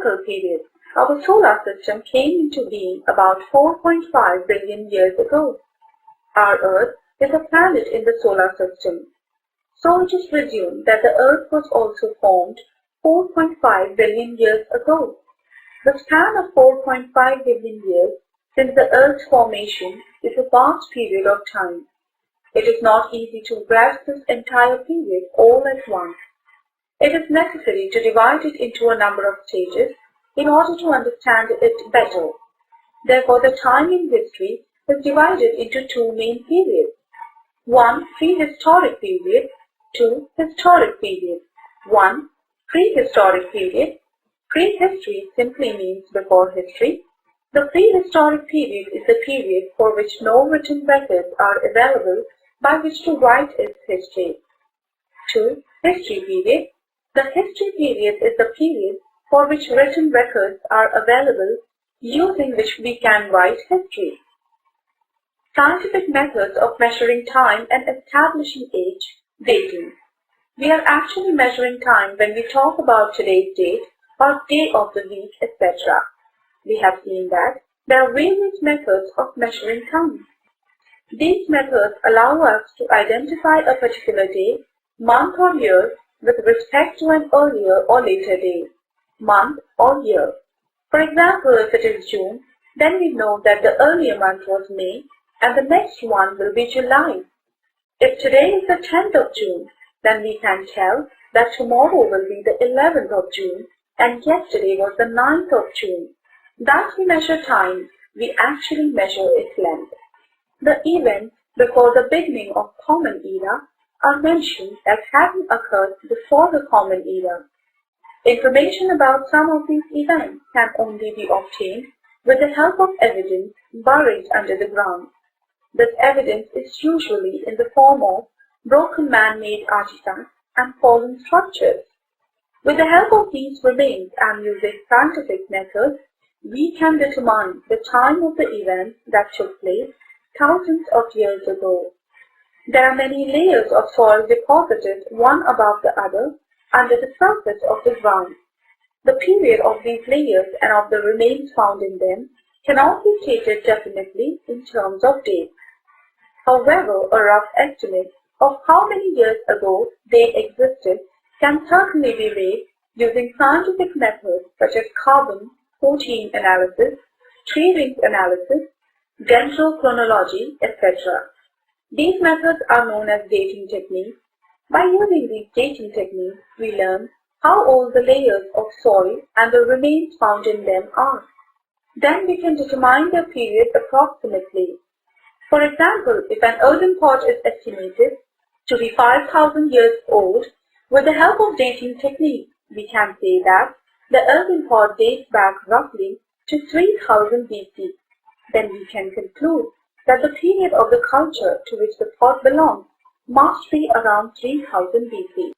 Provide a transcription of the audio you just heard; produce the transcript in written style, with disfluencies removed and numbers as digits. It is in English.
historical period. Our solar system came into being about 4.5 billion years ago. Our Earth is a planet in the solar system. So it is presumed that the Earth was also formed 4.5 billion years ago. The span of 4.5 billion years since the Earth's formation is a vast period of time. It is not easy to grasp this entire period all at once. It is necessary to divide it into a number of stages in order to understand it better. Therefore, the time in history is divided into two main periods. One, prehistoric period. Two, historic period. One, prehistoric period. Prehistory simply means before history. The prehistoric period is the period for which no written records are available by which to write its history. 2. History period. The history period is the period for which written records are available using which we can write history. Scientific methods of measuring time and establishing age, dating. We are actually measuring time when we talk about today's date or day of the week, etc. We have seen that there are various methods of measuring time. These methods allow us to identify a particular day, month or year with respect to an earlier or later day, month or year. For example, if it is June, then we know that the earlier month was May and the next one will be July. If today is the 10th of June, then we can tell that tomorrow will be the 11th of June and yesterday was the 9th of June. Thus we measure time, we actually measure its length. The events before the beginning of Common Era are mentioned as having occurred before the Common Era. Information about some of these events can only be obtained with the help of evidence buried under the ground. This evidence is usually in the form of broken man-made artifacts and fallen structures. With the help of these remains and using scientific methods, we can determine the time of the events that took place thousands of years ago. There are many layers of soil deposited one above the other under the surface of the ground. The period of these layers and of the remains found in them cannot be stated definitely in terms of dates. However, a rough estimate of how many years ago they existed can certainly be made using scientific methods such as carbon-14 analysis, tree-rings analysis, dendrochronology, etc. These methods are known as dating techniques. By using these dating techniques, we learn how old the layers of soil and the remains found in them are. Then we can determine their period approximately. For example, if an earthen pot is estimated to be 5,000 years old, with the help of dating techniques, we can say that the earthen pot dates back roughly to 3000 BC. Then we can conclude that the period of the culture to which the pot belongs must be around 3000 BC.